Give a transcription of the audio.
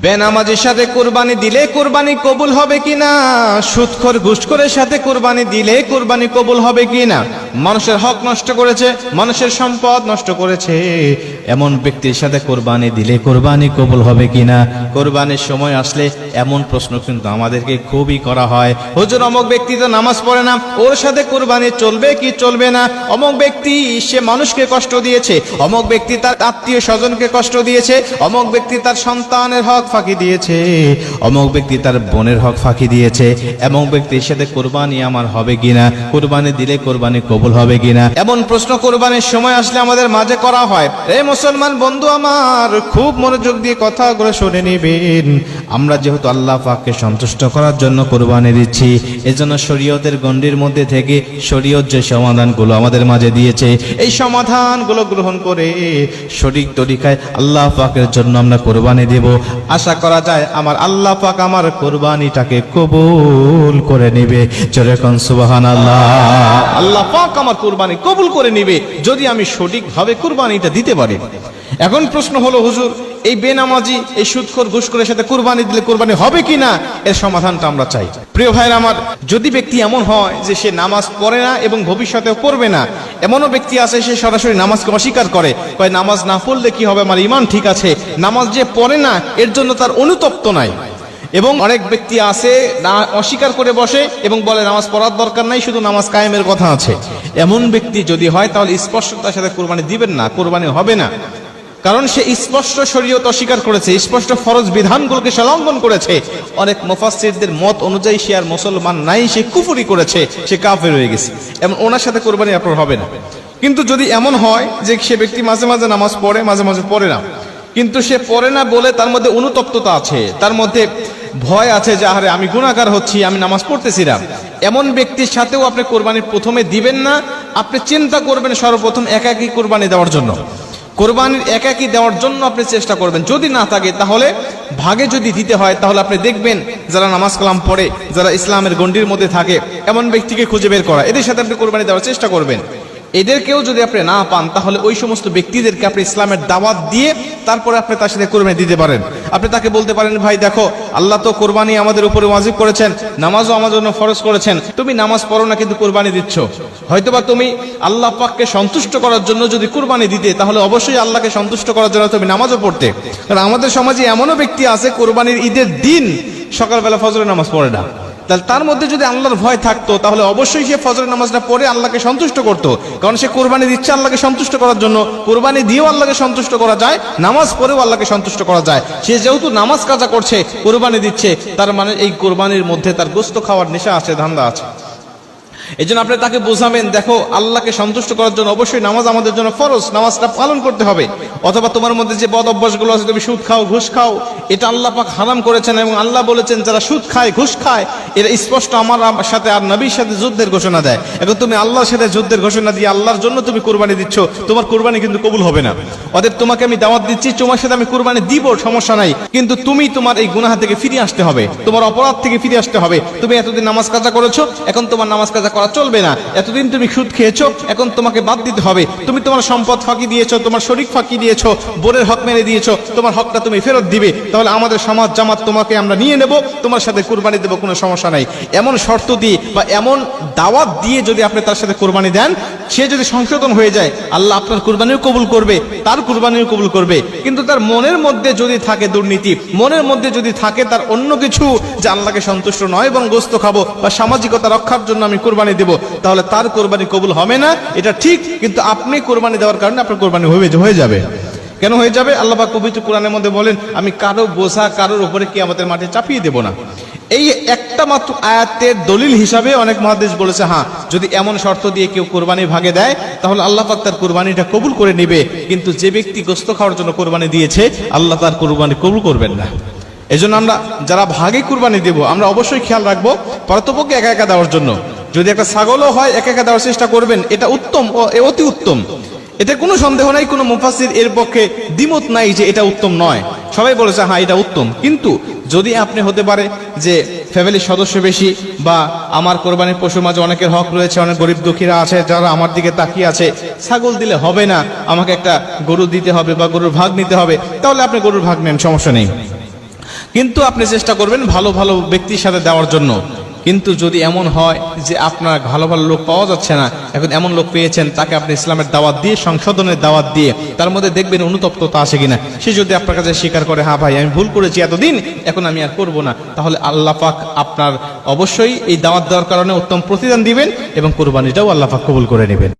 বেনামাজির সাথে কুরবানি দিলে কুরবানি কবুল হবে কিনা, সুদখোর ঘুষখোরের সাথে কুরবানি দিলে কুরবানি কবুল হবে কিনা, মানুষের হক নষ্ট করেছে, মানুষের সম্পদ নষ্ট করেছে, এমন ব্যক্তির সাথে কুরবানি দিলে কুরবানি কবুল হবে কিনা। কুরবানির সময় আসলে এমন প্রশ্ন কিন্তু আমাদেরকে খুবই করা হয়, হুজুর অমুক ব্যক্তি তো নামাজ পড়ে না, ওর সাথে কুরবানি চলবে কি চলবে না, অমুক ব্যক্তি সে মানুষকে কষ্ট দিয়েছে, অমুক ব্যক্তি তার আত্মীয় স্বজনকে কষ্ট দিয়েছে, অমুক ব্যক্তি তার সন্তানের হক ফাঁকি দিয়েছে, অমুক ব্যক্তি তার বোনের হক ফাঁকি দিয়েছে, এমন ব্যক্তির সাথে কুরবানি আমার হবে কিনা, কুরবানি দিলে কুরবানি কবুল হবে কিনা, এমন প্রশ্ন কুরবানির সময় আসলে আমাদের মাঝে করা হয়। এই মুসলমান বন্ধু আমার, খুব মনোযোগ দিয়ে কথাগুলো শুনে নেবেন। আমরা যেহেতু আল্লাহ পাককে সন্তুষ্ট করার জন্য কুরবানি দিচ্ছি, এজন্য শরীয়তের গণ্ডির মধ্যে থেকে শরীয়ত যে সমাধানগুলো আমাদের মাঝে দিয়েছে, এই সমাধানগুলো গ্রহণ করে সঠিক তরিকায় আল্লাহ পাকের জন্য আমরা কুরবানি দেব। আশা করা যায় আমার আল্লাহ পাক আমার কুরবানিটাকে কবুল করে নেবে। জোরে কোন সুবহানাল্লাহ। আল্লাহ পাক আমার কুরবানি কবুল করে নেবে যদি আমি সঠিকভাবে কুরবানিটা দিতে পারি। এখন প্রশ্ন হলো, হুজুর এই বেনামাজি এই সুদখোর ঘুষখোরের সাথে কুরবানি দিলে কুরবানি হবে কিনা, এর সমাধানটা আমরা চাই। প্রিয় ভাইরা আমার, যদি ব্যক্তি এমন হয় যে সে নামাজ পড়ে না এবং ভবিষ্যতেও পড়বে না, এমনও ব্যক্তি আছে সে সরাসরি নামাজকে অস্বীকার করে, কয় নামাজ না পড়লে কি হবে, আমার ঈমান ঠিক আছে, নামাজ যে পড়ে না এর জন্য তার অনুতপ্ত নাই। এবং অনেক ব্যক্তি আছে না অস্বীকার করে বসে এবং বলে নামাজ পড়ার দরকার নাই, শুধু নামাজ কায়েমের কথা আছে। এমন ব্যক্তি যদি হয় তাহলে স্পষ্ট তার সাথে কুরবানি দিবেন না, কুরবানি হবে না। কারণ সে স্পষ্ট শরীয়ত অস্বীকার করেছে, স্পষ্ট ফরজ বিধানগুলোকে সে লঙ্ঘন করেছে। অনেক মুফাসসিরদের মত অনুযায়ী সে আর মুসলমান নাই, সে কুফরি করেছে, সে কাফের হয়ে গেছে, এবং ওনার সাথে কুরবানি আপনার হবে না। কিন্তু যদি এমন হয় যে সে ব্যক্তি মাঝে মাঝে নামাজ পড়ে, মাঝে মাঝে পড়ে না, কিন্তু সে পড়ে না বলে তার মধ্যে অনুতপ্ততা আছে, তার মধ্যে ভয় আছে যে আরে আমি গুনাহগার হচ্ছি, আমি নামাজ পড়তেছি না, এমন ব্যক্তির সাথেও আপনি কোরবানি প্রথমে দিবেন না। আপনি চিন্তা করবেন সর্বপ্রথম একাকী কোরবানি দেওয়ার জন্য, কোরবানির একাকী দেওয়ার জন্য আপনি চেষ্টা করবেন। যদি না থাকে তাহলে ভাগে যদি দিতে হয়, তাহলে আপনি দেখবেন যারা নামাজ কালাম পড়ে, যারা ইসলামের গণ্ডির মধ্যে থাকে, এমন ব্যক্তিকে খুঁজে বের করা, এদের সাথে আপনি কোরবানি দেওয়ার চেষ্টা করবেন। এদেরকেও যদি আপনি না পান তাহলে ওই সমস্ত ব্যক্তিদেরকে আপনি ইসলামের দাওয়াত দিয়ে তারপরে আপনি তার সাথে কোরবানি দিতে পারেন। আপনি তাকে বলতে পারেন, ভাই দেখো আল্লাহ তো কোরবানি আমাদের উপরে ওয়াজিব করেছেন, নামাজও আমাদের জন্য ফরজ করেছেন, তুমি নামাজ পড়ো না কিন্তু কোরবানি দিচ্ছ, হয়তোবা তুমি আল্লাহ পাককে সন্তুষ্ট করার জন্য যদি কোরবানি দিতে তাহলে অবশ্যই আল্লাহকে সন্তুষ্ট করার জন্য তুমি নামাজও পড়তে। কারণ আমাদের সমাজে এমনও ব্যক্তি আছে কোরবানির ঈদের দিন সকালবেলা ফজরের নামাজ পড়ে না, তাহলে তার মধ্যে যদি আল্লাহর ভয় থাকতো তাহলে অবশ্যই সে ফজরের নামাজটা পড়ে আল্লাহকে সন্তুষ্ট করত। কারণ সে কোরবানি দিচ্ছে আল্লাহকে সন্তুষ্ট করার জন্য, কোরবানি দিয়েও আল্লাহকে সন্তুষ্ট করা যায়, নামাজ পড়েও আল্লাহকে সন্তুষ্ট করা যায়। সে যেহেতু নামাজ কাজা করছে, কোরবানি দিচ্ছে, তার মানে এই কোরবানির মধ্যে তার গোশত খাওয়ার নেশা আছে, ধান্দা আছে। এই জন্য আপনি তাকে বোঝাবেন, দেখো আল্লাহকে সন্তুষ্ট করার জন্য অবশ্যই নামাজ আমাদের জন্য ফরজ, নামাজটা পালন করতে হবে। অথবা তোমার মধ্যে যে বদ অভ্যাসগুলো আছে, তুমি সুদ খাও, ঘুষ খাও, এটা আল্লাহ পাক হারাম করেছেন, এবং আল্লাহ বলেছেন যারা সুদ খায়, ঘুষ খায়, এরা স্পষ্ট আমার সাথে আর নবীর সাথে যুদ্ধের ঘোষণা দেয়। এখন তুমি আল্লাহর সাথে যুদ্ধের ঘোষণা দিয়ে আল্লাহর জন্য তুমি কুরবানি দিচ্ছ, তোমার কুরবানি কিন্তু কবুল হবে না। অতএব তোমাকে আমি দাওয়াত দিচ্ছি, তোমার সাথে আমি কুরবানি দিব, সমস্যা নাই, কিন্তু তুমি তোমার এই গুনাহ থেকে ফিরে আসতে হবে, তোমার অপরাধ থেকে ফিরে আসতে হবে। তুমি এতদিন নামাজ কাজা করেছো, এখন তোমার নামাজ কাজা করা চলবে না। এতদিন তুমি সুদ খেয়েছো, এখন তোমাকে বাদ দিতে হবে। তুমি তোমার সম্পদ ফাঁকি দিয়েছো, তোমার শরীক ফাঁকি দিয়েছো, বোনের হক মেরে দিয়েছো, তোমার হকটা তুমি ফেরত দিবে। তাহলে আমাদের সমাজ জামাত তোমাকে আমরা নিয়ে নেব, তোমার সাথে কুরবানি দেবো, কোনো সমস্যা নাই। এমন শর্ত দিয়ে বা এমন দাওয়াত দিয়ে যদি আপনি তার সাথে কুরবানি দেন, সে যদি সংশোধন হয়ে যায়, আল্লাহ আপনার কুরবানিও কবুল করবে, তার কুরবানিও কবুল করবে। কিন্তু তার মনের মধ্যে যদি থাকে দুর্নীতি, মনের মধ্যে যদি থাকে তার অন্য কিছু, যে আল্লাহকে সন্তুষ্ট নয় এবং গোশত খাবো বা সামাজিকতা রক্ষার জন্য আমি কুরবানি দেব, তাহলে তার কোরবানি কবুল হবে না, এটা ঠিক। কিন্তু আপনি কোরবানি দেওয়ার কারণে আপনার কোরবানি হয়ে যাবে। কেন হয়ে যাবে? আল্লাহ পাক পবিত্র কোরআনের মধ্যে বলেন, আমি কারো বোঝা কারোর উপরে কিয়ামতের মাঠে চাপিয়ে দেব না। এই একটা মাত্র আয়াতের দলিল হিসাবে অনেক মুহাদ্দিস বলেছে, হ্যাঁ যদি এমন শর্ত দিয়ে কেউ কোরবানি ভাগে দেয় তাহলে আল্লাহ পাক তার কোরবানিটা কবুল করে নেবে। কিন্তু যে ব্যক্তি গোশত খাওয়ার জন্য কোরবানি দিয়েছে, আল্লাহ তার কোরবানি কবুল করবেন না। এজন্য আমরা যারা ভাগে কুরবানি দেব, আমরা অবশ্যই খেয়াল রাখবো পারতপক্ষে একা একা দেওয়ার জন্য। যদি একটা ছাগলও হয় একা একা দেওয়ার চেষ্টা করবেন, এটা উত্তম ও অতি উত্তম, এতে কোনো সন্দেহ নাই, কোনো মুফাসসির এর পক্ষে দ্বিমত নাই যে এটা উত্তম নয়, সবাই বলেছে হ্যাঁ এটা উত্তম। কিন্তু যদি আপনি হতে পারে যে ফ্যামিলির সদস্য বেশি, বা আমার কোরবানির পশুর মাঝে অনেকের হক রয়েছে, অনেক গরিব দুঃখীরা আছে যারা আমার দিকে তাকিয়ে আছে, ছাগল দিলে হবে না, আমাকে একটা গরু দিতে হবে বা গরুর ভাগ নিতে হবে, তাহলে আপনি গরুর ভাগ নেন, সমস্যা নেই। কিন্তু আপনি চেষ্টা করবেন ভালো ভালো ব্যক্তির সাথে দেওয়ার জন্য। কিন্তু যদি এমন হয় যে আপনার ভালো ভালো লোক পাওয়া যাচ্ছে না, এখন এমন লোক পেয়েছেন তাকে আপনি ইসলামের দাওয়াত দিয়ে, সংশোধনের দাওয়াত দিয়ে, তার মধ্যে দেখবেন অনুতপ্ততা আসে কিনা। সে যদি আপনার কাছে স্বীকার করে হ্যাঁ ভাই আমি ভুল করেছি এতদিন, এখন আমি আর করব না, তাহলে আল্লাহ পাক আপনার অবশ্যই এই দাওয়াত দেওয়ার কারণে উত্তম প্রতিদান দিবেন এবং কুরবানিটাও আল্লাহ পাক কবুল করে নেবেন।